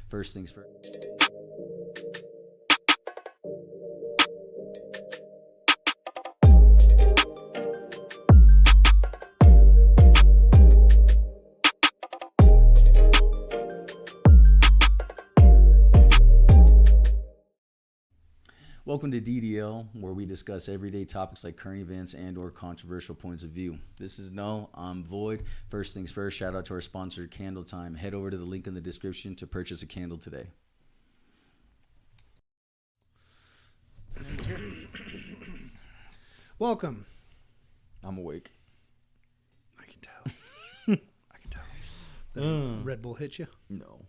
First things first. Welcome to DDL, where we discuss everyday topics like current events and or controversial points of view. This is Noel. I'm Void. First things first, shout out to our sponsor, Candle Time. Head over to the link in the description to purchase a candle today. Welcome. I'm awake. I can tell. I can tell. That Red Bull hit you? No,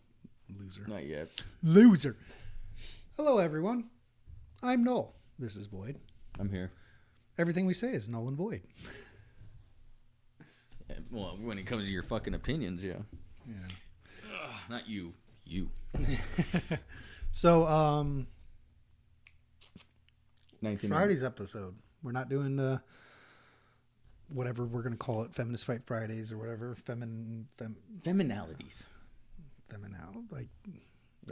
Loser. not yet. Loser. Hello, everyone. I'm Noel. This is Void. I'm here. Everything we say is null and void. Yeah, well, when it comes to your fucking opinions, yeah. Not you. You. So, 19 Friday's episode, we're not doing the whatever we're going to call it, Feminist Fight Fridays or whatever. Feminalities. Like,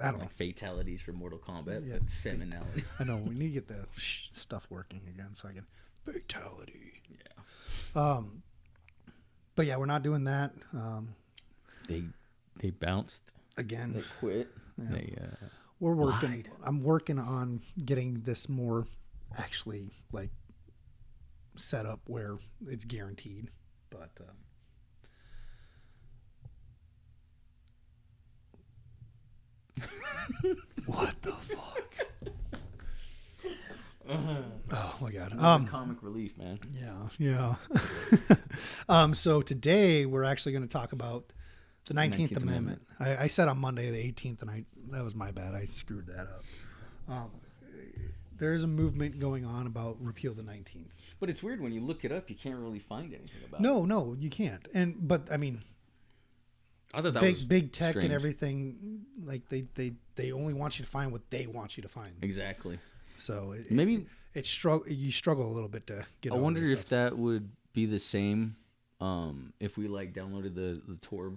I don't know. Like fatalities for Mortal Kombat, Yeah, but feminality. I know. We need to get the stuff working again so I can. Fatality. Yeah. But yeah, we're not doing that. They bounced. Again. They quit. Yeah. They We're working. lied. I'm working on getting this more actually like set up where it's guaranteed. But what the fuck? Oh my god. comic relief, man. Yeah. So today we're actually going to talk about the 19th Amendment. I said on Monday the 18th, and that was my bad. I screwed that up. There is a movement going on about repeal the 19th. But it's weird when you look it up, you can't really find anything about it. No, you can't. But I mean, I thought that was big tech strange. and everything, like they only want you to find what they want you to find. Exactly. So Maybe you struggle a little bit to get. I over wonder this if stuff. that would be the same if we like downloaded the Tor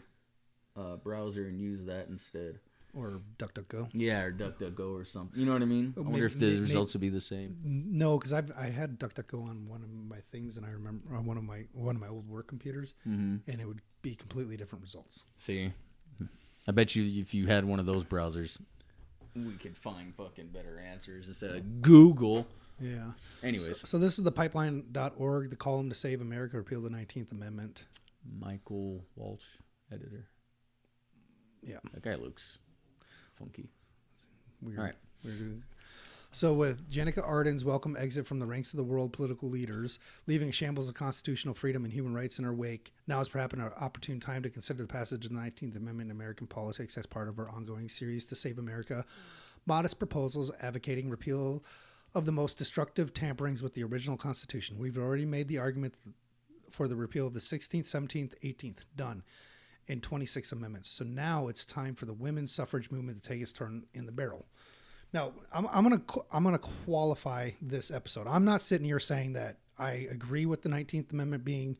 browser and used that instead. Or DuckDuckGo. Yeah, or DuckDuckGo or something. You know what I mean? I Or wonder if the results would be the same. No, because I had DuckDuckGo on one of my things, and I remember on one of my old work computers, and it would be completely different results. See, I bet you if you had one of those browsers, we could find fucking better answers instead of Google. Yeah. Anyways, So this is the pipeline.org, the column to save America, repeal the 19th Amendment. Michael Walsh, editor. Yeah. That guy looks funky. Weird. All right. Weird. So with Jenica Arden's welcome exit from the ranks of the world political leaders, leaving a shambles of constitutional freedom and human rights in her wake, now is perhaps an opportune time to consider the passage of the 19th Amendment in American politics as part of our ongoing series to save America. Modest proposals advocating repeal of the most destructive tamperings with the original Constitution. We've already made the argument for the repeal of the 16th, 17th, 18th. Done. In 26 amendments. So now it's time for the women's suffrage movement to take its turn in the barrel. Now, I'm gonna qualify this episode. I'm not sitting here saying that I agree with the 19th Amendment being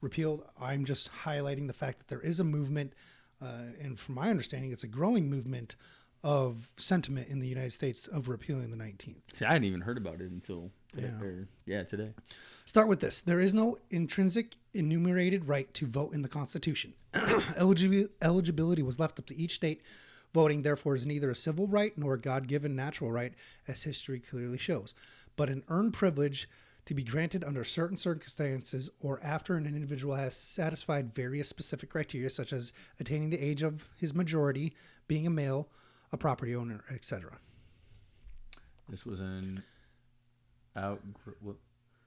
repealed. I'm just highlighting the fact that there is a movement, and from my understanding, it's a growing movement of sentiment in the United States of repealing the 19th. See, I hadn't even heard about it until today. Start with this. There is no intrinsic enumerated right to vote in the Constitution. Eligibility was left up to each state. Voting, therefore, is neither a civil right nor a God-given natural right, as history clearly shows, but an earned privilege to be granted under certain circumstances or after an individual has satisfied various specific criteria, such as attaining the age of his majority, being a male, a property owner, etc. This was an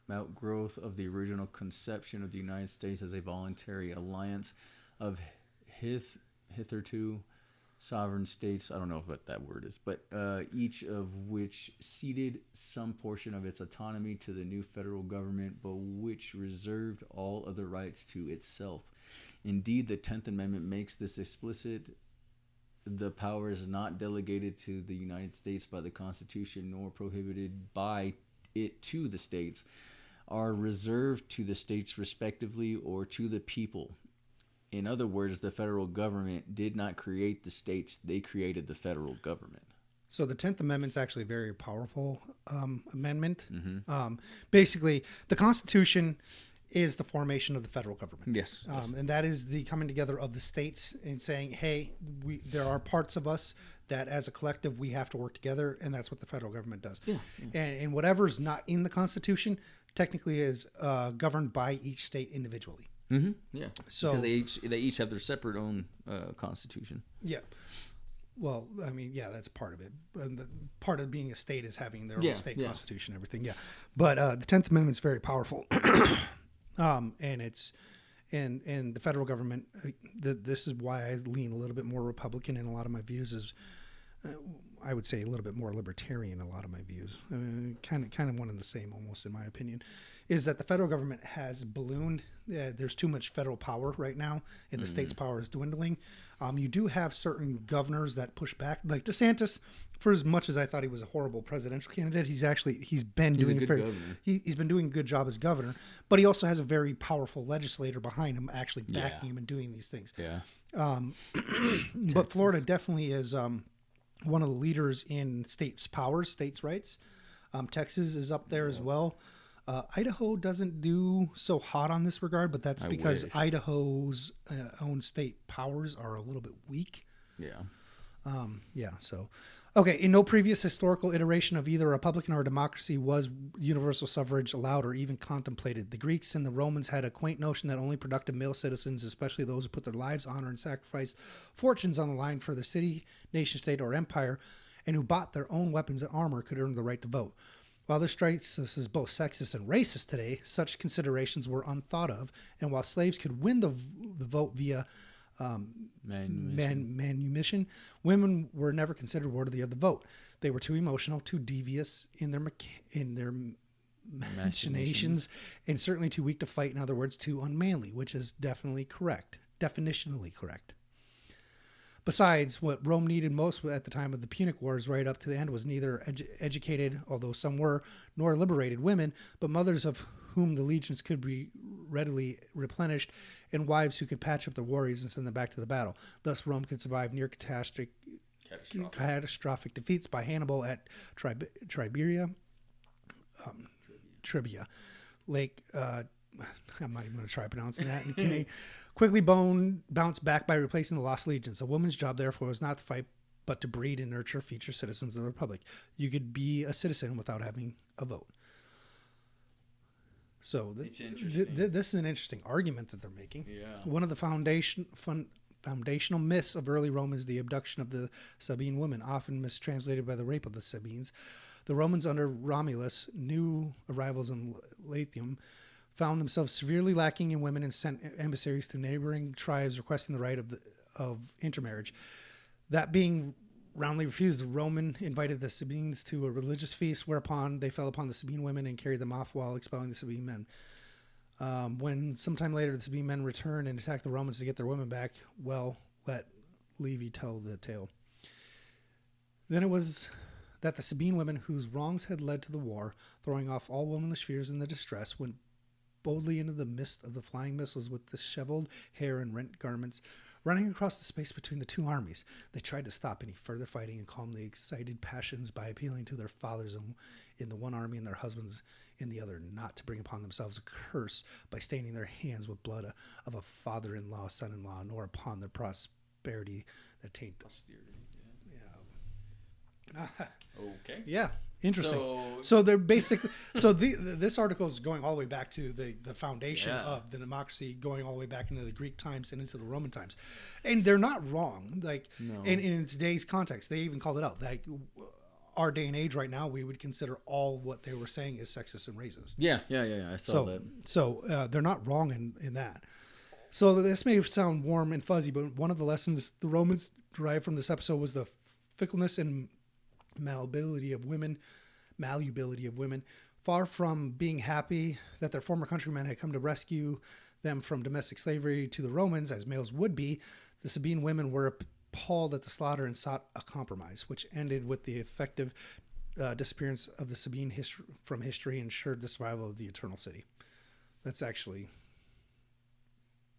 outgrowth of the original conception of the United States as a voluntary alliance of hitherto sovereign states. I don't know what that word is, but each of which ceded some portion of its autonomy to the new federal government, but which reserved all other rights to itself. Indeed, the 10th Amendment makes this explicit. The power is not delegated to the United States by the Constitution, nor prohibited by it to the states, are reserved to the states respectively or to the people. In other words, the federal government did not create the states; they created the federal government. So the 10th Amendment is actually a very powerful amendment. Mm-hmm. Basically, the Constitution is the formation of the federal government. Yes. And that is the coming together of the states and saying, hey, there are parts of us that as a collective we have to work together, and that's what the federal government does. Yeah. And whatever's not in the Constitution technically is governed by each state individually. Mm-hmm. Yeah. So because they each have their separate own constitution. Yeah. Well, I mean, yeah, that's part of it. Part of being a state is having their own state constitution, everything. Yeah. But the 10th Amendment is very powerful. And it's and the federal government. This is why I lean a little bit more Republican in a lot of my views. Is I would say a little bit more libertarian. A lot of my views, kind of one and the same, almost in my opinion, is that the federal government has ballooned. There's too much federal power right now, and the state's power is dwindling. You do have certain governors that push back, like DeSantis. For as much as I thought he was a horrible presidential candidate, he's been doing he's been doing a good job as governor. But he also has a very powerful legislator behind him, actually backing him and doing these things. Yeah. But Florida definitely is one of the leaders in states' powers, states' rights. Texas is up there as well. Idaho doesn't do so hot on this regard, but that's because Idaho's own state powers are a little bit weak. Yeah. So, okay. In no previous historical iteration of either republican or democracy was universal suffrage allowed or even contemplated. The Greeks and the Romans had a quaint notion that only productive male citizens, especially those who put their lives, honor, and sacrificed fortunes on the line for their city, nation, state, or empire, and who bought their own weapons and armor, could earn the right to vote. While this strikes us as both sexist and racist today, such considerations were unthought of, and while slaves could win the vote via manumission, women were never considered worthy of the vote. They were too emotional, too devious in their machinations, and certainly too weak to fight. In other words, too unmanly, which is definitely correct, definitionally correct. Besides, what Rome needed most at the time of the Punic Wars right up to the end was neither educated, although some were, nor liberated women, but mothers of whom the legions could be readily replenished, and wives who could patch up the warriors and send them back to the battle. Thus, Rome could survive near catastrophic defeats by Hannibal at Tribia, Lake. I'm not even going to try pronouncing that. And quickly bounced back by replacing the lost legions. A woman's job, therefore, was not to fight, but to breed and nurture future citizens of the Republic. You could be a citizen without having a vote. So this is an interesting argument that they're making. Yeah. One of the foundational myths of early Rome is the abduction of the Sabine women, often mistranslated by the rape of the Sabines. The Romans under Romulus, new arrivals in Latium, found themselves severely lacking in women and sent emissaries to neighboring tribes requesting the right of intermarriage. That being roundly refused, the Roman invited the Sabines to a religious feast, whereupon they fell upon the Sabine women and carried them off while expelling the Sabine men. When sometime later the Sabine men returned and attacked the Romans to get their women back, well, let Livy tell the tale. Then it was that the Sabine women, whose wrongs had led to the war, throwing off all womanish fears in the distress, went boldly into the midst of the flying missiles with disheveled hair and rent garments, running across the space between the two armies. They tried to stop any further fighting and calm the excited passions by appealing to their fathers in the one army and their husbands in the other, not to bring upon themselves a curse by staining their hands with blood of a father-in-law, son-in-law, nor upon their prosperity that taint posterity. Yeah. Okay. Yeah. Interesting. So they're basically this article is going all the way back to the foundation of the democracy, going all the way back into the Greek times and into the Roman times, and they're not wrong. Like in today's context, they even called it out. Like our day and age right now, we would consider all what they were saying is sexist and racist. Yeah. I saw that. So they're not wrong in that. So this may sound warm and fuzzy, but one of the lessons the Romans derived from this episode was the fickleness and malleability of women. Far from being happy that their former countrymen had come to rescue them from domestic slavery to the Romans, as males would be, the Sabine women were appalled at the slaughter and sought a compromise, which ended with the effective disappearance of the Sabine from history and ensured the survival of the Eternal City. That's actually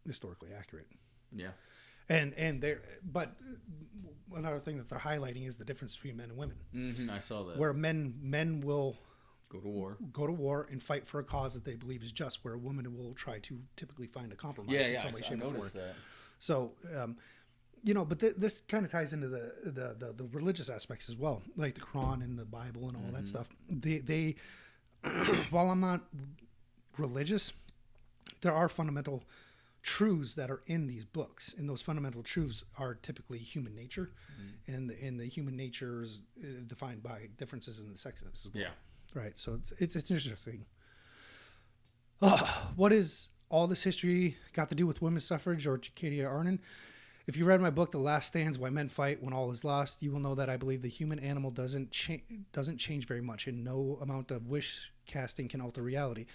historically accurate. Yeah. And they're, but another thing that they're highlighting is the difference between men and women. Mm-hmm, I saw that. Where men will Go to war and fight for a cause that they believe is just, where a woman will try to typically find a compromise Yeah, in yeah, some way, I shape, or noticed form. that. So, but this kind of ties into the religious aspects as well, like the Quran and the Bible and all that stuff. They while I'm not religious, there are fundamental truths that are in these books, and those fundamental truths are typically human nature, and the human nature is defined by differences in the sexes as well. Yeah. Right. So it's interesting. What is all this history got to do with women's suffrage or Jacqueline Arden? If you read my book, The Last Stands, Why Men Fight When All Is Lost, you will know that I believe the human animal doesn't change very much, and no amount of wish casting can alter reality.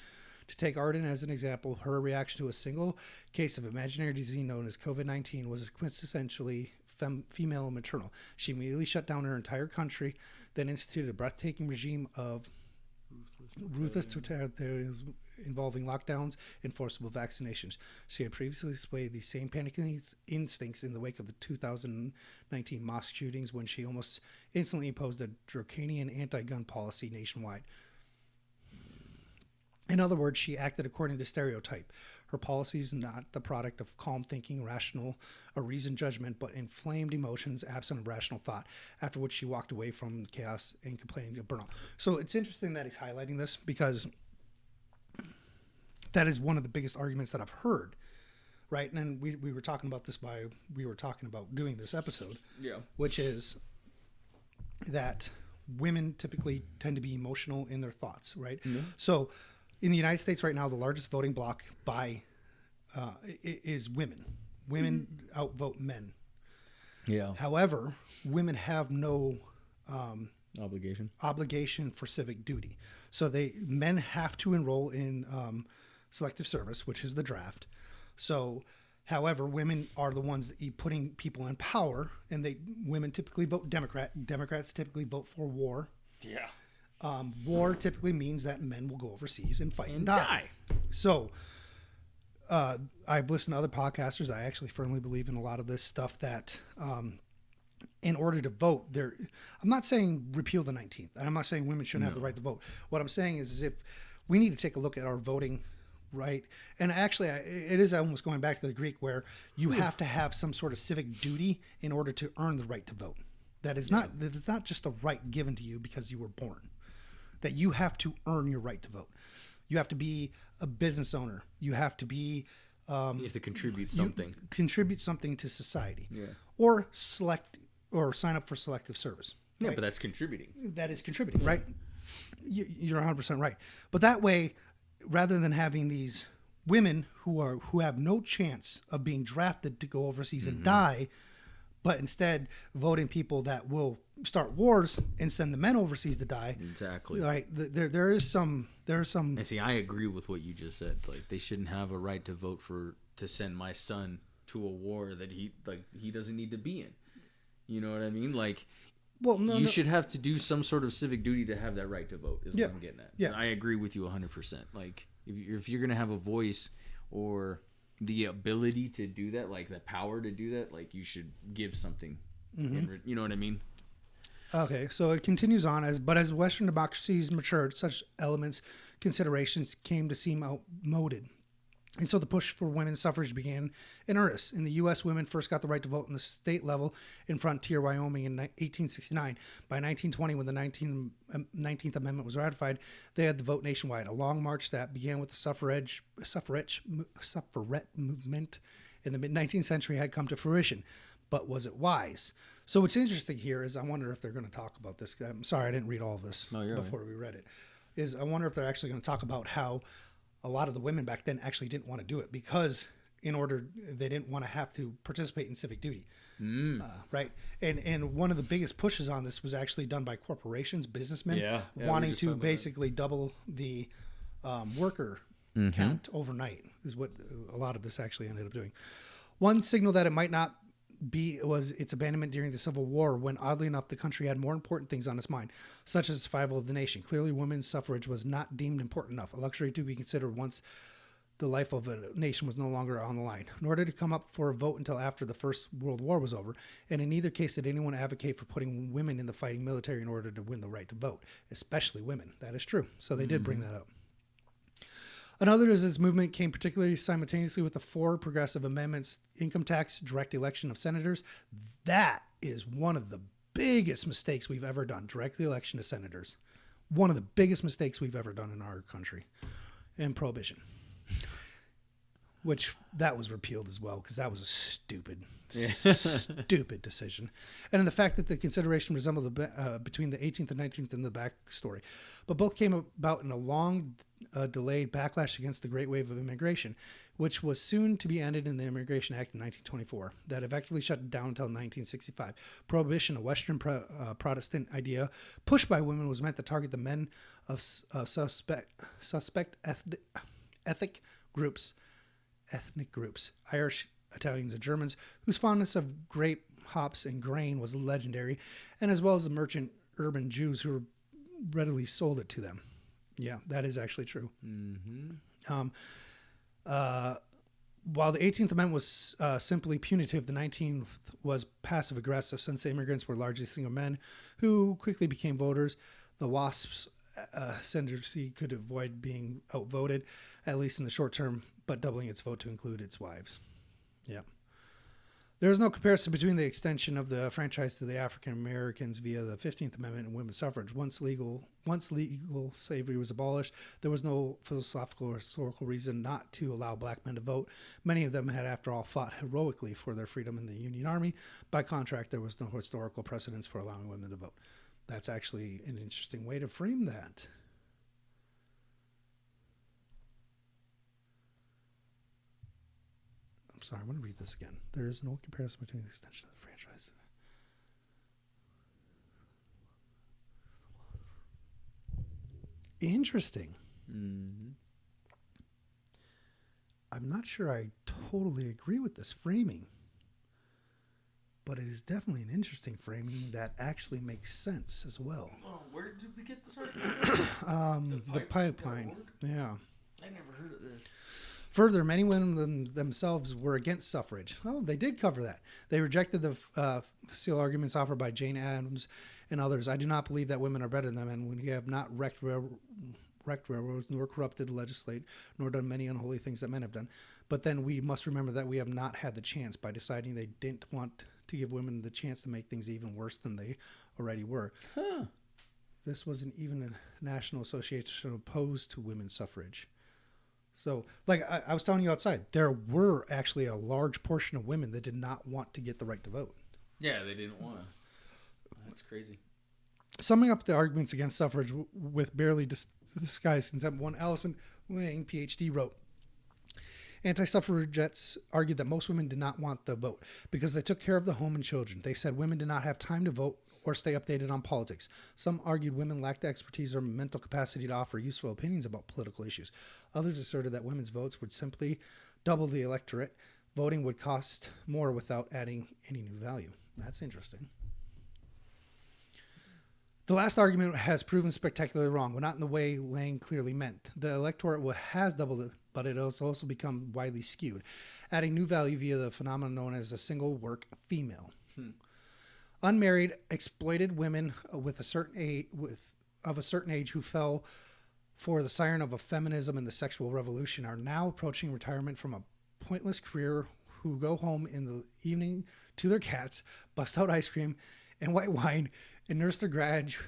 To take Arden as an example, her reaction to a single case of imaginary disease known as COVID-19 was quintessentially female and maternal. She immediately shut down her entire country, then instituted a breathtaking regime of ruthless totalitarianism involving lockdowns and forcible vaccinations. She had previously displayed these same panicking instincts in the wake of the 2019 mosque shootings, when she almost instantly imposed a draconian anti-gun policy nationwide. In other words, she acted according to stereotype. Her policies not the product of calm thinking, rational, or reasoned judgment, but inflamed emotions absent of rational thought, after which she walked away from chaos and complaining of burnout. So it's interesting that he's highlighting this, because that is one of the biggest arguments that I've heard, right? And we were talking about this we were talking about doing this episode, Yeah. which is that women typically tend to be emotional in their thoughts, right? Mm-hmm. So in the United States right now, the largest voting bloc is women. Women outvote men. Yeah. However, women have no obligation for civic duty. So men have to enroll in selective service, which is the draft. So, however, women are the ones that putting people in power, and women typically vote Democrat. Democrats typically vote for war. Yeah. War typically means that men will go overseas and fight and die. So, I've listened to other podcasters. I actually firmly believe in a lot of this stuff that, in order to vote, I'm not saying repeal the 19th. I'm not saying women shouldn't have the right to vote. What I'm saying is if we need to take a look at our voting right. And actually, it is almost going back to the Greek, where you have to have some sort of civic duty in order to earn the right to vote. That is not just a right given to you because you were born. That you have to earn your right to vote. You have to be a business owner. You have to be. You have to contribute something. Contribute something to society. Yeah. Or sign up for selective service. Yeah, right? But that's contributing. That is contributing, right? You're 100% right. But that way, rather than having these women who have no chance of being drafted to go overseas and die, but instead voting people that will start wars and send the men overseas to die. Exactly. Right. There is some. And see, I agree with what you just said. Like, they shouldn't have a right to vote to send my son to a war that he doesn't need to be in. You know what I mean? Like, well, you should have to do some sort of civic duty to have that right to vote. Is what I'm getting at. Yeah. And I agree with you 100%. Like, if you're gonna have a voice or the ability to do that, like the power to do that, like, you should give something. You know what I mean? Okay, so it continues on as Western democracies matured, such considerations came to seem outmoded. And so the push for women's suffrage began in earnest. In the U.S., women first got the right to vote in the state level in Frontier, Wyoming in 1869. By 1920, when the 19th Amendment was ratified, they had the vote nationwide. A long march that began with the suffragette movement in the mid-19th century had come to fruition. But was it wise? So what's interesting here is I wonder if they're going to talk about this. I'm sorry, I didn't read all of this before we read it. Is I wonder if they're actually going to talk about how a lot of the women back then actually didn't want to do it because they didn't want to have to participate in civic duty. Right. And one of the biggest pushes on this was actually done by corporations, businessmen wanting to basically double the worker count overnight is what a lot of this actually ended up doing. One signal that it might not be was its abandonment during the Civil War, when oddly enough the country had more important things on its mind, such as survival of the nation. Clearly, women's suffrage was not deemed important enough, a luxury to be considered once the life of a nation was no longer on the line, nor did it come up for a vote until after the First World War was over. And in neither case did anyone advocate for putting women in the fighting military in order to win the right to vote, especially women. That is true. So they did bring that up. Another is this movement came particularly simultaneously with the 4 progressive amendments, income tax, direct election of senators. That is one of the biggest mistakes we've ever done, direct election of senators. One of the biggest mistakes we've ever done in our country. And prohibition. Which that was repealed as well, because that was a stupid decision. And in the fact that the consideration resembled between the 18th and 19th in the backstory. But both came about in a long delayed backlash against the Great Wave of Immigration, which was soon to be ended in the Immigration Act in 1924, that effectively shut it down until 1965. Prohibition, a Western Protestant idea pushed by women, was meant to target the men of suspect ethnic groups, Irish, Italians, and Germans, whose fondness of grape, hops, and grain was legendary, and as well as the merchant urban Jews who readily sold it to them. Yeah, that is actually true. Mm-hmm. While the 18th Amendment was simply punitive, the 19th was passive-aggressive, since the immigrants were largely single men who quickly became voters. The WASP's ascendancy could avoid being outvoted, at least in the short term, but doubling its vote to include its wives. Yeah. There is no comparison between the extension of the franchise to the African Americans via the 15th Amendment and women's suffrage. Once legal slavery was abolished, there was no philosophical or historical reason not to allow black men to vote. Many of them had, after all, fought heroically for their freedom in the Union Army. By contrast, there was no historical precedence for allowing women to vote. That's actually an interesting way to frame that. Sorry, I'm going to read this again. There is no comparison between the extension of the franchise. Interesting. Mm-hmm. I'm not sure I totally agree with this framing, but it is definitely an interesting framing that actually makes sense as well. Oh, where did we get this article? The pipeline. Yeah. I never heard of this. Further, many women themselves were against suffrage. Oh, they did cover that. They rejected the facile arguments offered by Jane Addams and others. I do not believe that women are better than men when we have not wrecked railroads, nor corrupted the legislate, nor done many unholy things that men have done. But then we must remember that we have not had the chance by deciding they didn't want to give women the chance to make things even worse than they already were. Huh. This wasn't even a national association opposed to women's suffrage. So, like I was telling you outside, there were actually a large portion of women that did not want to get the right to vote. Yeah, they didn't want to. That's crazy. Summing up the arguments against suffrage with barely disguised contempt, one Allison Lang, PhD, wrote, anti-suffragettes argued that most women did not want the vote because they took care of the home and children. They said women did not have time to vote or stay updated on politics. Some argued women lacked the expertise or mental capacity to offer useful opinions about political issues. Others asserted that women's votes would simply double the electorate. Voting would cost more without adding any new value. That's interesting. The last argument has proven spectacularly wrong, but not in the way Lang clearly meant. The electorate has doubled, but it has also become widely skewed, adding new value via the phenomenon known as the single work female. Unmarried, exploited women of a certain age who fell for the siren of a feminism and the sexual revolution are now approaching retirement from a pointless career, who go home in the evening to their cats, bust out ice cream and white wine, and nurse their grudge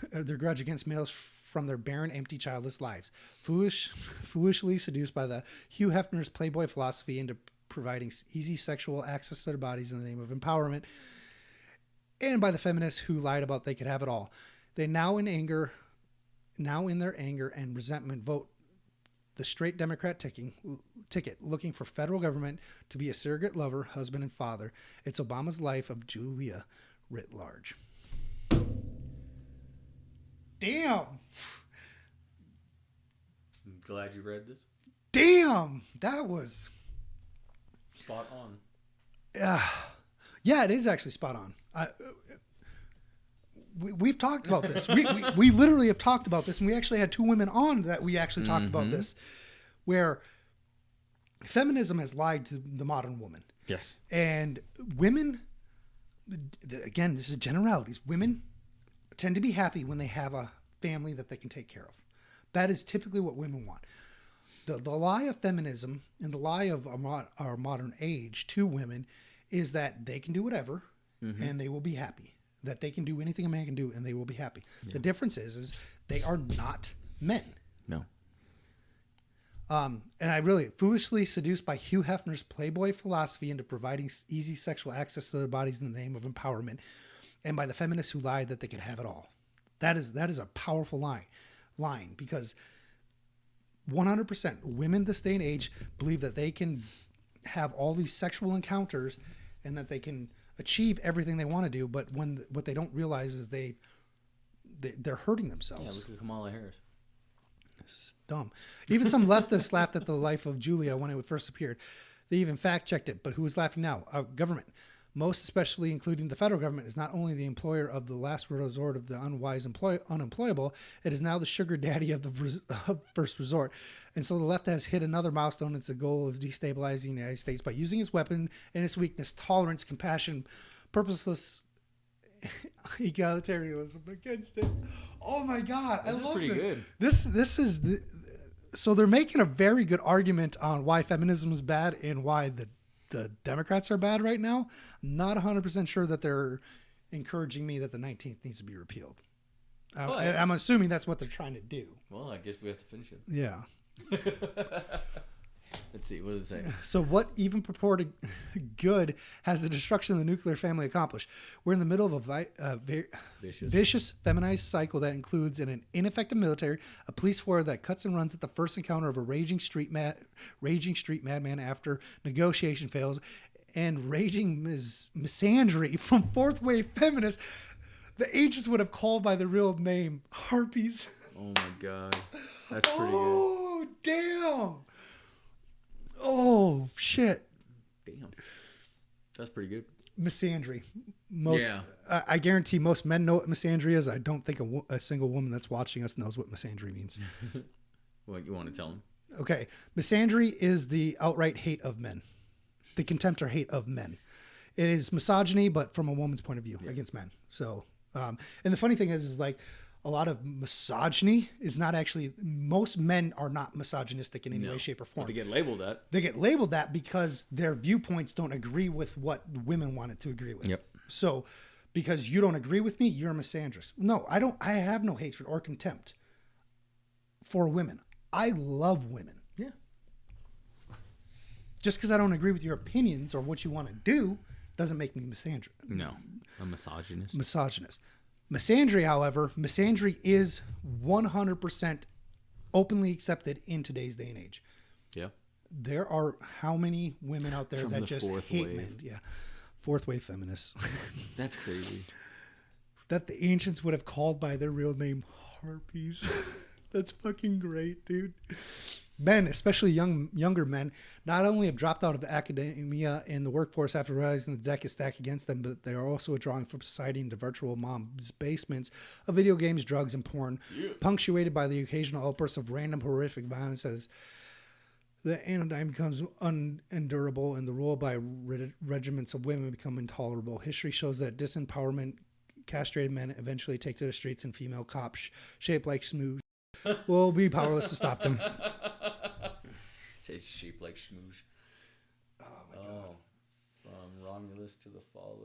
against males from their barren, empty, childless lives. Foolishly seduced by the Hugh Hefner's Playboy philosophy into providing easy sexual access to their bodies in the name of empowerment, and by the feminists who lied about they could have it all. They now in their anger and resentment vote the straight Democrat ticket, looking for federal government to be a surrogate lover, husband, and father. It's Obama's life of Julia writ large. Damn. I'm glad you read this. Damn. That was spot on. Yeah, it is actually spot on. We've talked about this. We literally have talked about this, and we actually had 2 women on that we actually talked about this, where Feminism has lied to the modern woman. Yes. And women, again, this is generalities. Women tend to be happy when they have a family that they can take care of. That is typically what women want. The lie of feminism and the lie of our modern age to women is that they can do whatever and they will be happy. That they can do anything a man can do and they will be happy. Yeah. The difference is they are not men. No. And I really foolishly seduced by Hugh Hefner's Playboy philosophy into providing easy sexual access to their bodies in the name of empowerment, and by the feminists who lied that they could have it all. That is a powerful line because 100% women this day and age believe that they can have all these sexual encounters and that they can achieve everything they want to do, but what they don't realize is they're hurting themselves. Yeah, look at Kamala Harris. It's dumb. Even some leftists laughed at the life of Julia when it first appeared. They even fact-checked it, but who is laughing now? Our government. Most especially, including the federal government, is not only the employer of the last resort of the unwise unemployable, it is now the sugar daddy of the first resort. And so the left has hit another milestone. It's a goal of destabilizing the United States by using its weapon and its weakness, tolerance, compassion, purposeless egalitarianism against it. Oh my God, I love it. Good. This is so they're making a very good argument on why feminism is bad and why the Democrats are bad right now. I'm not 100% sure that they're encouraging me that the 19th needs to be repealed. I'm assuming that's what they're trying to do. Well, I guess we have to finish it. Yeah. Let's see. What does it say? So what even purported good has the destruction of the nuclear family accomplished? We're in the middle of a vicious feminized cycle that includes an ineffective military, a police force that cuts and runs at the first encounter of a raging street madman after negotiation fails, and raging misandry from fourth wave feminists. The ancients would have called by the real name harpies. Oh my God. That's pretty good. Oh, damn. Oh, shit. Damn. That's pretty good. Misandry. I guarantee most men know what misandry is. I don't think a single woman that's watching us knows what misandry means. What, you want to tell them? Okay. Misandry is the outright hate of men. The contempt or hate of men. It is misogyny, but from a woman's point of view against men. So, and the funny thing is like, a lot of misogyny is not actually, most men are not misogynistic in any way, shape, or form. But they get labeled that. They get labeled that because their viewpoints don't agree with what women want it to agree with. Yep. So because you don't agree with me, you're a misandrist. No, I don't. I have no hatred or contempt for women. I love women. Yeah. Just because I don't agree with your opinions or what you want to do doesn't make me misandrist. No, a misogynist. Misandry, however, is 100% openly accepted in today's day and age. Yeah. There are how many women out there From that the just hate men? Yeah. Fourth wave feminists. That's crazy. That the ancients would have called by their real name harpies. That's fucking great, dude. Men, especially younger men, not only have dropped out of academia and the workforce after realizing the deck is stacked against them, but they are also withdrawing from society into virtual mom's basements of video games, drugs, and porn, punctuated by the occasional outbursts of random horrific violence as the anodyne becomes unendurable and the rule by regiments of women become intolerable. History shows that disempowerment, castrated men eventually take to the streets, and female cops shaped like smooth will be powerless to stop them. It's shaped like schmooze. Oh my God. From Romulus to the fall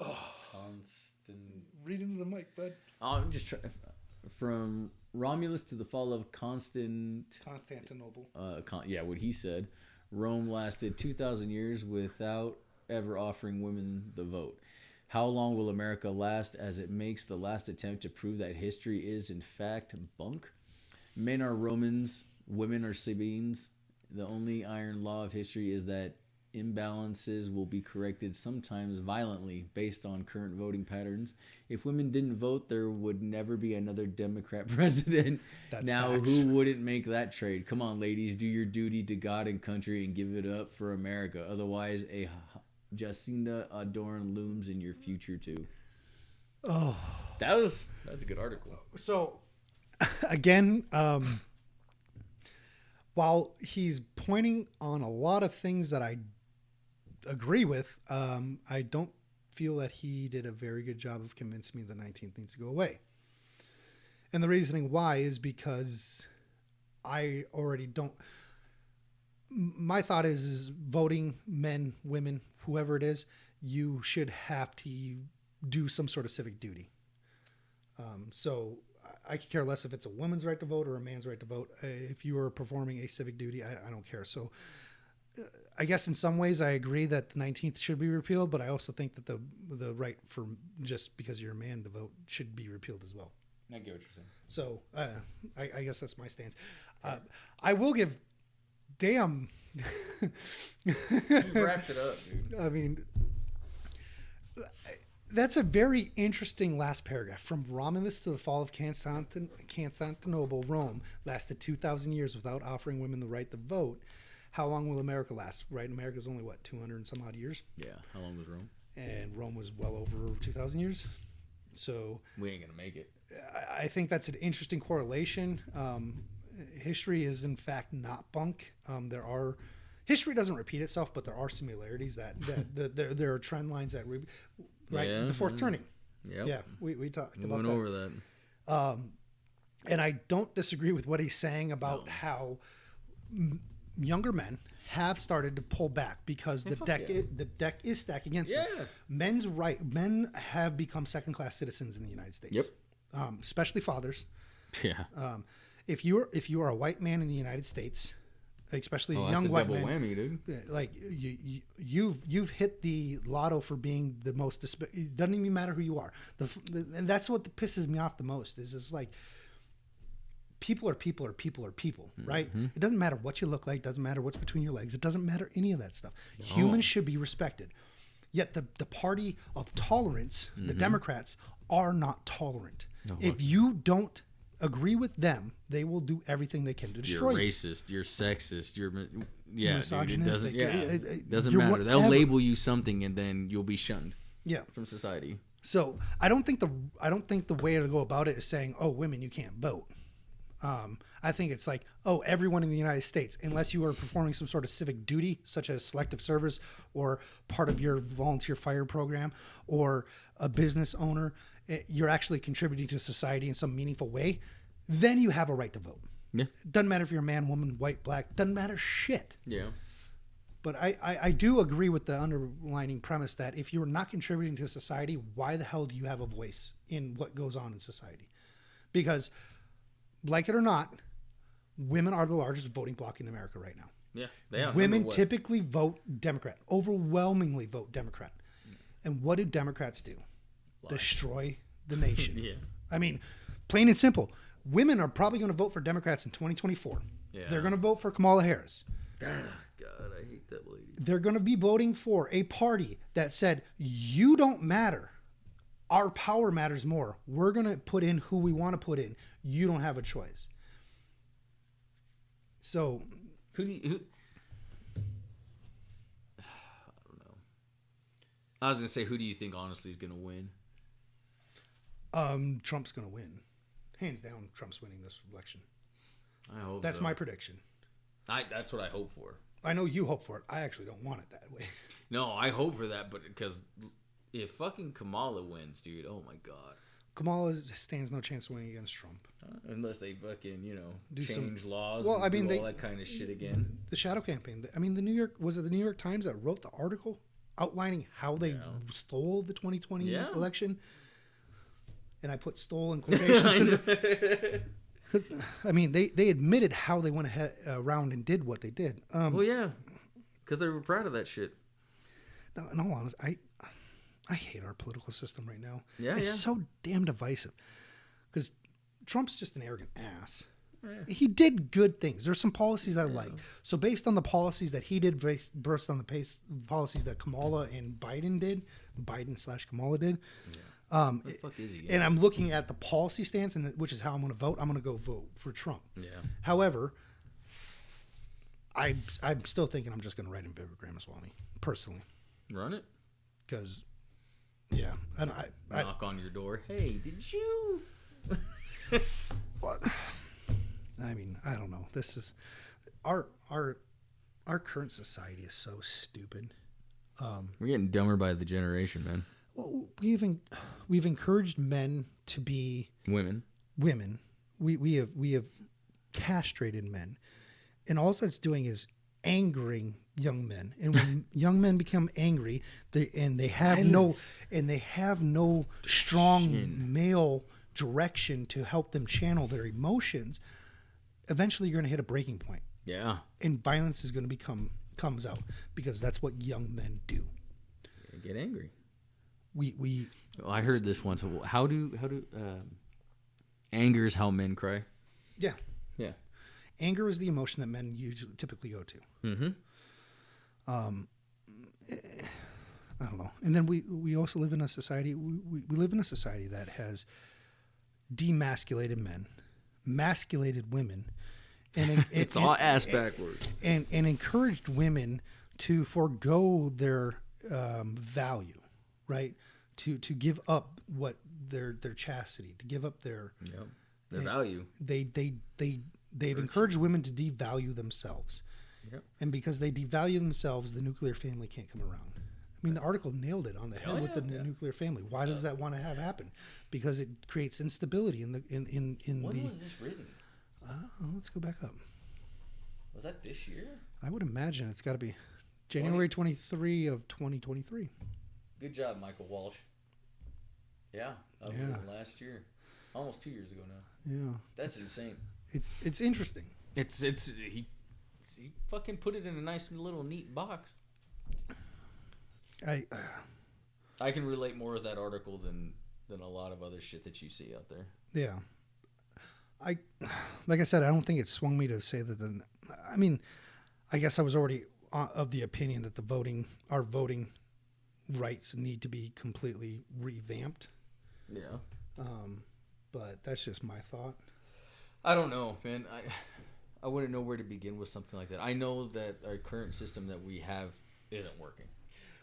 of Constant. Read into the mic, bud. I'm just trying. From Romulus to the fall of Constantinople. What he said. Rome lasted 2,000 years without ever offering women the vote. How long will America last as it makes the last attempt to prove that history is in fact bunk? Men are Romans, women are Sabines. The only iron law of history is that imbalances will be corrected sometimes violently based on current voting patterns. If women didn't vote, there would never be another Democrat president. That's now, facts. who wouldn't make that trade? Come on, ladies, do your duty to God and country and give it up for America. Otherwise, a Jacinda Ardern looms in your future too. Oh, that's a good article. So, again, while he's pointing on a lot of things that I agree with, I don't feel that he did a very good job of convincing me the 19th needs to go away. And the reasoning why is because I already don't. My thought is voting, men, women, whoever it is, you should have to do some sort of civic duty. So I could care less if it's a woman's right to vote or a man's right to vote. If you are performing a civic duty, I don't care. So I guess in some ways I agree that the 19th should be repealed, but I also think that the right for just because you're a man to vote should be repealed as well. I get what you're saying. So I guess that's my stance. I will give damn. You wrapped it up, dude. I mean, that's a very interesting last paragraph. From Romulus to the fall of Constantinople, Rome lasted 2,000 years without offering women the right to vote. How long will America last? Right, America's only, 200 and some odd years? Yeah, how long was Rome? And Rome was well over 2,000 years. So we ain't going to make it. I think that's an interesting correlation. History is, in fact, not bunk. History doesn't repeat itself, but there are similarities that there are trend lines that the fourth turning. Yep. Yeah, we talked about that. We went over that. And I don't disagree with what he's saying about how younger men have started to pull back because the deck is stacked against them. Men have become second-class citizens in the United States. Yep. Especially fathers. Yeah. If you are a white man in the United States, especially a young white man, whammy, dude. Like you've hit the lotto for being the most. It doesn't even matter who you are. And that's what pisses me off the most. Is it's like people are people, right? Mm-hmm. It doesn't matter what you look like. Doesn't matter what's between your legs. It doesn't matter any of that stuff. No. Humans should be respected. Yet the party of tolerance, the Democrats, are not tolerant. No. If you don't agree with them, they will do everything they can to destroy you. You're racist, you're sexist, you're misogynistic. Dude, it doesn't matter. Whatever. They'll label you something and then you'll be shunned from society. So I don't think the way to go about it is saying, oh, women, you can't vote. I think it's like, oh, everyone in the United States, unless you are performing some sort of civic duty, such as selective service or part of your volunteer fire program or a business owner, you're actually contributing to society in some meaningful way, then you have a right to vote. Yeah. Doesn't matter if you're a man, woman, white, black, doesn't matter shit. Yeah. But I do agree with the underlining premise that if you're not contributing to society, why the hell do you have a voice in what goes on in society? Because, like it or not, women are the largest voting bloc in America right now. Yeah, they are. Women typically vote Democrat, overwhelmingly vote Democrat. And what do Democrats do? Destroy the nation. Yeah. I mean, plain and simple. Women are probably going to vote for Democrats in 2024. Yeah. They're going to vote for Kamala Harris. God, I hate that lady. They're going to be voting for a party that said, you don't matter. Our power matters more. We're going to put in who we want to put in. You don't have a choice. So, who? I don't know. I was going to say, who do you think honestly is going to win? Trump's going to win. Hands down, Trump's winning this election. I hope that's so. my prediction. That's what I hope for. I know you hope for it. I actually don't want it that way. No, I hope for that, but because if fucking Kamala wins, dude, oh my god. Kamala stands no chance of winning against Trump. Unless they fucking, do change laws well, and do all that kind of shit again. The shadow campaign. I mean, the New York Times that wrote the article outlining how they stole the 2020 election? And I put stole in quotations because I mean, they admitted how they went around and did what they did. Well, yeah, because they were proud of that shit. No, in all honesty, I hate our political system right now. Yeah, it's so damn divisive. Because Trump's just an arrogant ass. Yeah. He did good things. There's some policies I like. So based on the policies that he did, based on the policies that Kamala and Biden did, Biden/Kamala did. Yeah. What the fuck is he and I'm looking at the policy stance, which is how I'm going to vote. I'm going to go vote for Trump. Yeah. However, I'm still thinking I'm just going to write in Bibber Ramaswamy personally. Run it. Because, yeah, I knock on your door. Hey, did you? What? I mean, I don't know. our current society is so stupid. We're getting dumber by the generation, man. Well, we've encouraged men to be Women. We have castrated men, and all that's doing is angering young men. And when young men become angry, they have no strong male direction to help them channel their emotions. Eventually, you're going to hit a breaking point. Yeah. And violence is going to comes out because that's what young men do. Get angry. I heard this once. How do anger is how men cry? Yeah. Yeah. Anger is the emotion that men typically go to. Mm-hmm. I don't know. And then we also live in a society. We live in a society that has demasculated men, masculated women, and it's all ass backwards, and encouraged women to forego their value, right? To give up what their chastity, to give up their value. They've encouraged women to devalue themselves. Yep. And because they devalue themselves, the nuclear family can't come around. I mean, the article nailed it on the head with the nuclear family. Why does that want to have happen? Because it creates instability in When was this written? Let's go back up. Was that this year? I would imagine it's got to be January 23 of 2023. Good job, Michael Walsh. Yeah, that was last year, almost 2 years ago now. Yeah, that's insane. It's interesting. He fucking put it in a nice little neat box. I can relate more with that article than a lot of other shit that you see out there. Yeah. Like I said, I don't think it swung me to say that I mean, I guess I was already of the opinion that our voting rights need to be completely revamped. Yeah. But that's just my thought. I don't know, man. I wouldn't know where to begin with something like that. I know that our current system that we have isn't working.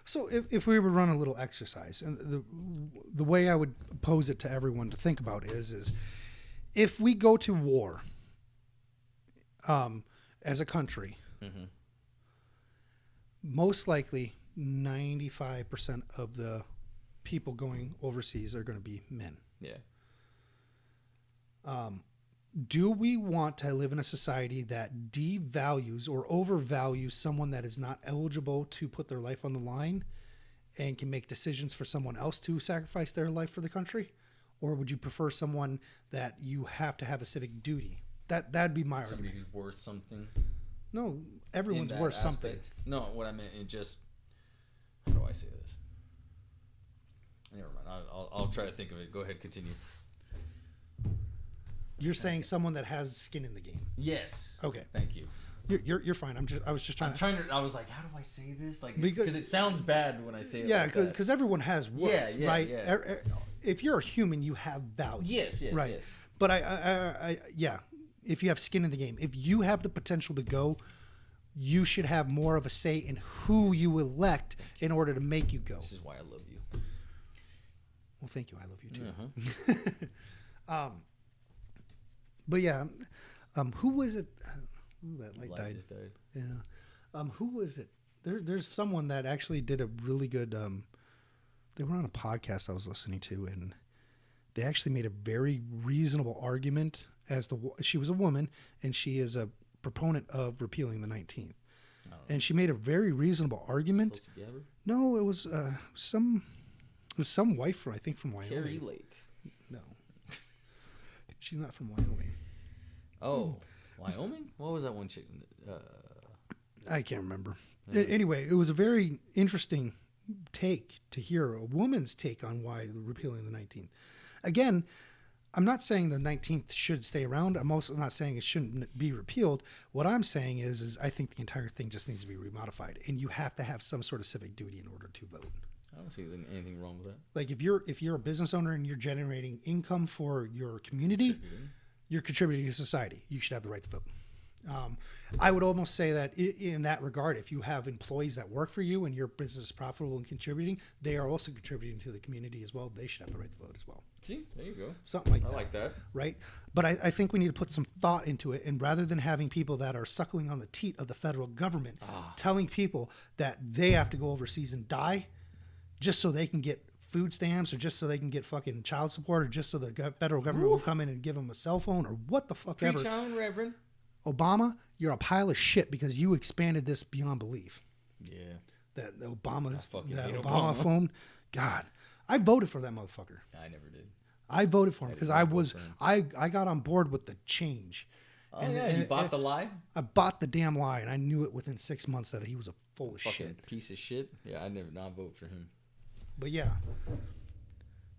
So if we were to run a little exercise, and the way I would pose it to everyone to think about is if we go to war as a country, mm-hmm. most likely 95% of the people going overseas are going to be men. Yeah. Do we want to live in a society that devalues or overvalues someone that is not eligible to put their life on the line and can make decisions for someone else to sacrifice their life for the country? Or would you prefer someone that you have to have a civic duty? That'd be my Somebody argument. who's worth something. No, everyone's worth something. No, what I meant, how do I say this? Never mind. I'll try to think of it. Go ahead, continue. You're saying someone that has skin in the game. Yes. Okay. Thank you. You're fine. I was just trying to. I was like, how do I say this? Like, because it sounds bad when I say it. Yeah, because everyone has worth, right? Yeah. If you're a human, you have value. Yes. Right. Yes. But if you have skin in the game, if you have the potential to go, you should have more of a say in who you elect in order to make you go. This is why I love you. Well, thank you. I love you too. Uh-huh. But yeah, who was it? That light died. Just died. Yeah. Who was it? There's someone that actually did a really good. They were on a podcast I was listening to, and they actually made a very reasonable argument she was a woman, and she is a proponent of repealing the 19th. And she made a very reasonable argument. No, it was some wife from Wyoming. Carrie Lake. No. She's not from Wyoming. Oh, Wyoming? What was that one chick? I can't remember. Anyway, it was a very interesting take to hear a woman's take on why repealing the 19th. Again, I'm not saying the 19th should stay around. I'm also not saying it shouldn't be repealed. What I'm saying is I think the entire thing just needs to be remodified, and you have to have some sort of civic duty in order to vote. I don't see anything wrong with that. Like if you're a business owner and you're generating income for your community, you're contributing to society. You should have the right to vote. I would almost say that in that regard, if you have employees that work for you and your business is profitable and contributing, they are also contributing to the community as well. They should have the right to vote as well. See, there you go. Something like I that. like that. Right? But I think we need to put some thought into it. And rather than having people that are suckling on the teat of the federal government, telling people that they have to go overseas and die just so they can get food stamps or just so they can get fucking child support or just so the federal government will come in and give them a cell phone or what the fuck ever. Preach on, Reverend. Obama, you're a pile of shit because you expanded this beyond belief. Yeah. That Obama Obama phone. God, I voted for that motherfucker. I never did. I voted for him because I got on board with the change. Oh, and you bought the lie? I bought the damn lie, and I knew it within 6 months that he was a full of Fucking shit. piece of shit. Yeah, I never not vote for him. But yeah,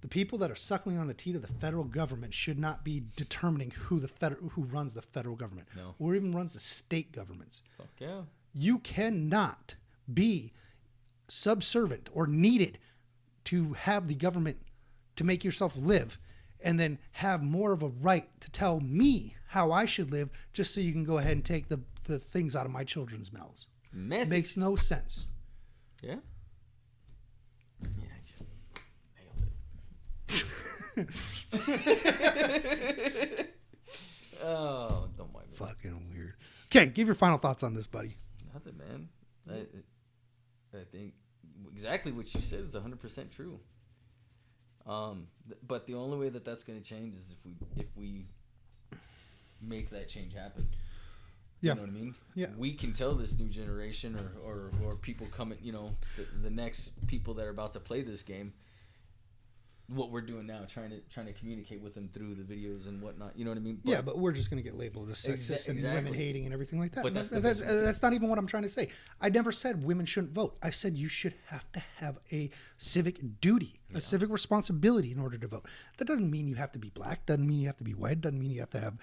the people that are suckling on the teat of the federal government should not be determining who runs the federal government, or even runs the state governments. Fuck yeah. You cannot be subservient or needed to have the government to make yourself live and then have more of a right to tell me how I should live just so you can go ahead and take the things out of my children's mouths. Message. Makes no sense. Yeah? Yeah, I just nailed it. Oh, don't mind me. Fucking weird. Okay, give your final thoughts on this, buddy. Nothing, man. I think exactly what you said is 100% true. But the only way that that's going to change is if we make that change happen. Yeah. You know what I mean? Yeah. We can tell this new generation or people coming, the next people that are about to play this game, what we're doing now, trying to communicate with them through the videos and whatnot. You know what I mean? But we're just going to get labeled as sexist and women hating and everything like that. But that's not even what I'm trying to say. I never said women shouldn't vote. I said you should have to have a civic duty, a civic responsibility in order to vote. That doesn't mean you have to be black. Doesn't mean you have to be white. Doesn't mean you have to have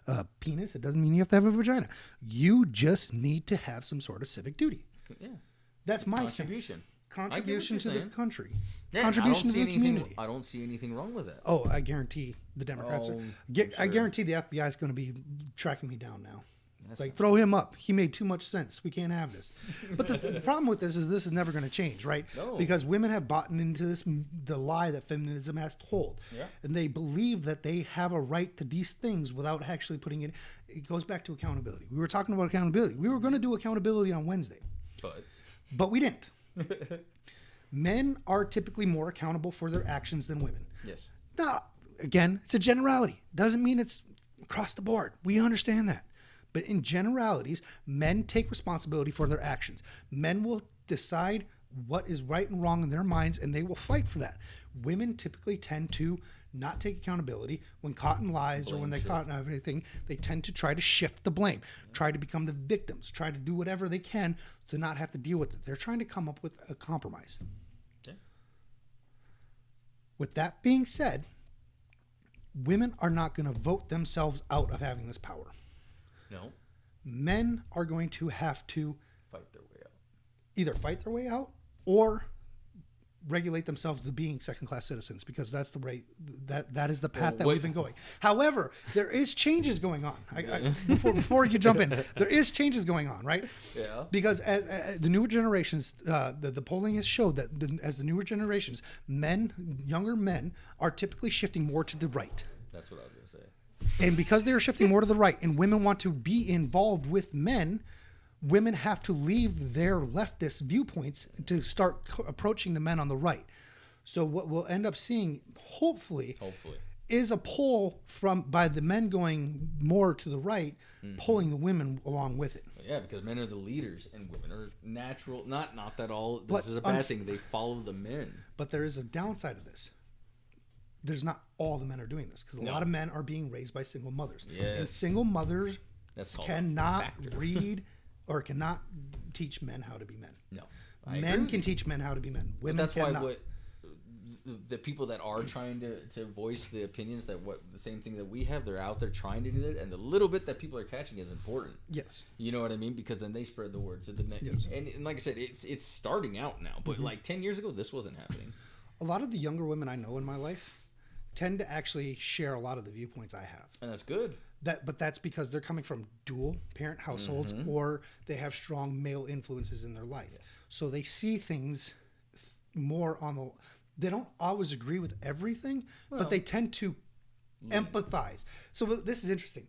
a penis. It doesn't mean you have to have a vagina. You just need to have some sort of civic duty. Yeah. That's my contribution. Contribution to the country. Yeah, contribution to the community. I don't see anything wrong with that. Oh, I guarantee the Democrats I guarantee the FBI is going to be tracking me down now. Throw him up. He made too much sense. We can't have this. But the problem with this is never going to change, right? No. Because women have bought into the lie that feminism has told. Yeah. And they believe that they have a right to these things without actually putting it. It goes back to accountability. We were talking about accountability. We were going to do accountability on Wednesday. But we didn't. Men are typically more accountable for their actions than women. Yes. Now, again, it's a generality. Doesn't mean it's across the board. We understand that. But in generalities, men take responsibility for their actions. Men will decide what is right and wrong in their minds, and they will fight for that. Women typically tend to not take accountability when caught in lies or when they're caught in everything. They tend to try to shift the blame, try to become the victims, try to do whatever they can to not have to deal with it. They're trying to come up with a compromise. Okay. With that being said, women are not going to vote themselves out of having this power. No. Men are going to have to fight their way out. Either fight their way out or regulate themselves to being second-class citizens, because that's the way that is the path that we've been going. However, there is changes going on. Before you jump in, there is changes going on, right? Yeah. Because as the newer generations, the polling has showed that as the newer generations, younger men are typically shifting more to the right. That's what I was going to say. And because they are shifting more to the right, and women want to be involved with men, women have to leave their leftist viewpoints to start approaching the men on the right. So what we'll end up seeing, hopefully, is a pull by the men going more to the right, pulling the women along with it. Yeah, because men are the leaders and women are natural. Not that all this is a bad thing. They follow the men. But there is a downside of this. There's not all the men are doing this, because a lot of men are being raised by single mothers. Yes. And single mothers cannot factor. read or cannot teach men how to be men. No. Men can teach men how to be men. Women cannot. Why the people that are trying to voice the opinions the same thing that we have, they're out there trying to do that, and the little bit that people are catching is important. Yes. You know what I mean? Because then they spread the word to the next. Yes. And like I said, it's starting out now, but like 10 years ago, this wasn't happening. A lot of the younger women I know in my life tend to actually share a lot of the viewpoints I have. And that's good. But that's because they're coming from dual parent households, or they have strong male influences in their life. Yes. So they see things more they don't always agree with everything, but they tend to empathize. So this is interesting.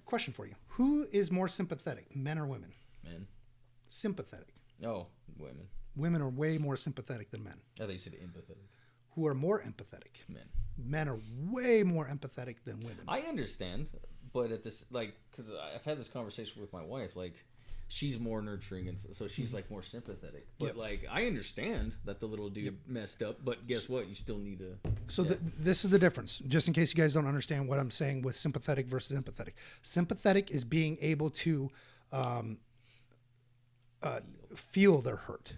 Question for you. Who is more sympathetic, men or women? Men. Sympathetic. Oh, women. Women are way more sympathetic than men. I thought you said empathetic. Who are more empathetic? Men. Men are way more empathetic than women. I understand, but at this, like, because I've had this conversation with my wife, like, she's more nurturing, and so she's, like, more sympathetic. But, like, I understand that the little dude messed up, but guess what? You still need to... So this is the difference, just in case you guys don't understand what I'm saying with sympathetic versus empathetic. Sympathetic is being able to feel their hurt.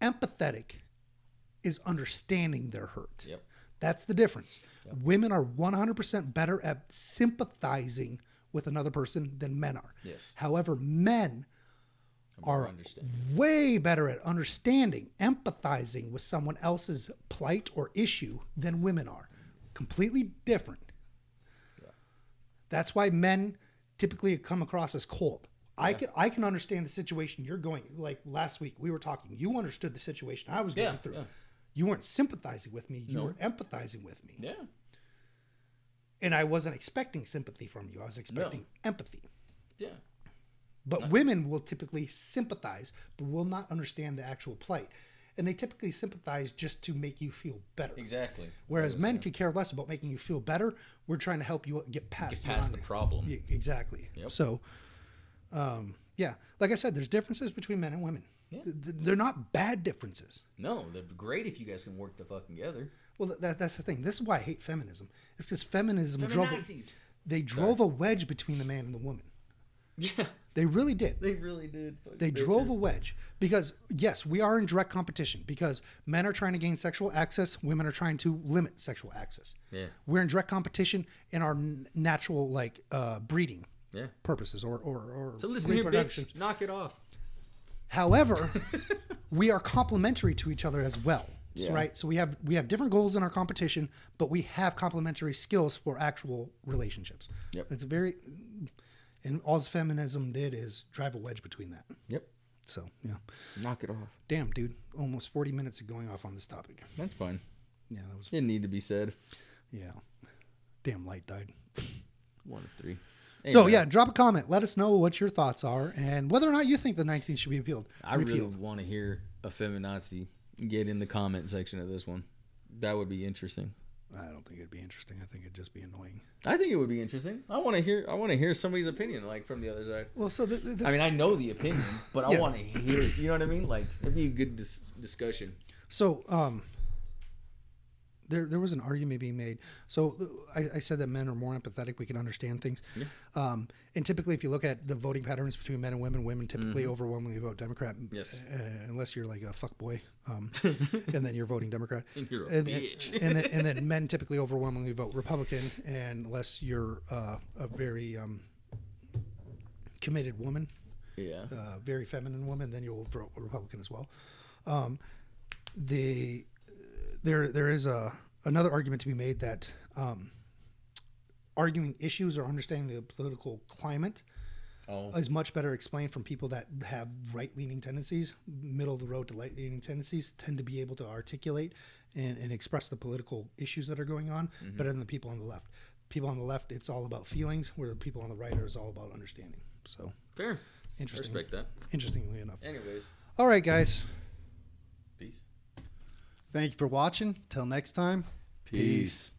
Empathetic is understanding their hurt. Yep. That's the difference. Yep. Women are 100% better at sympathizing with another person than men are. Yes. However, men are way better at understanding, empathizing with someone else's plight or issue than women are. Completely different. Yeah. That's why men typically come across as cold. Yeah. I can understand the situation you're going, like last week we were talking, you understood the situation I was going through. Yeah. You weren't sympathizing with me, you were empathizing with me. Yeah. And I wasn't expecting sympathy from you. I was expecting empathy. Yeah. But women will typically sympathize, but will not understand the actual plight. And they typically sympathize just to make you feel better. Exactly. Whereas men could care less about making you feel better. We're trying to help you get past the problem. Yeah, exactly. Yep. So, like I said, there's differences between men and women. Yeah. They're not bad differences. No, they're great if you guys can work the fuck together. Well, that's the thing. This is why I hate feminism. It's because feminism drove a wedge between the man and the woman. Yeah. They really did. They really did. They drove a wedge. Because, yes, we are in direct competition. Because men are trying to gain sexual access. Women are trying to limit sexual access. Yeah. We're in direct competition in our natural, breeding purposes or so listen here, bitch. Knock it off. However, we are complementary to each other as well. Yeah. Right? So we have different goals in our competition, but we have complementary skills for actual relationships. Yep. It's and all feminism did is drive a wedge between that. Yep. So, yeah. Knock it off. Damn, dude. Almost 40 minutes of going off on this topic. That's fine. Yeah, that was... Didn't need to be said. Yeah. Damn, light died. 1 of 3. So, drop a comment. Let us know what your thoughts are and whether or not you think the 19th should be repealed. I really want to hear a feminazi get in the comment section of this one. That would be interesting. I don't think it'd be interesting. I think it'd just be annoying. I think it would be interesting. I want to hear somebody's opinion, like from the other side. Well, so I mean, I know the opinion, but I want to hear it. You know what I mean? Like, it'd be a good discussion. So, there was an argument being made. So I said that men are more empathetic. We can understand things. Yeah. And typically, if you look at the voting patterns between men and women typically overwhelmingly vote Democrat. Yes. Unless you're like a fuckboy, and then you're voting Democrat. And you're a bitch. And then men typically overwhelmingly vote Republican, and unless you're a very committed woman, very feminine woman, then you'll vote Republican as well. There is another argument to be made that arguing issues or understanding the political climate is much better explained from people that have right-leaning tendencies. Middle of the road to right-leaning tendencies tend to be able to articulate and express the political issues that are going on better than the people on the left. People on the left, it's all about feelings, where the people on the right are all about understanding. So fair. Interesting. I respect that. Interestingly enough. Anyways. All right, guys. Peace. Thank you for watching. Till next time. Peace.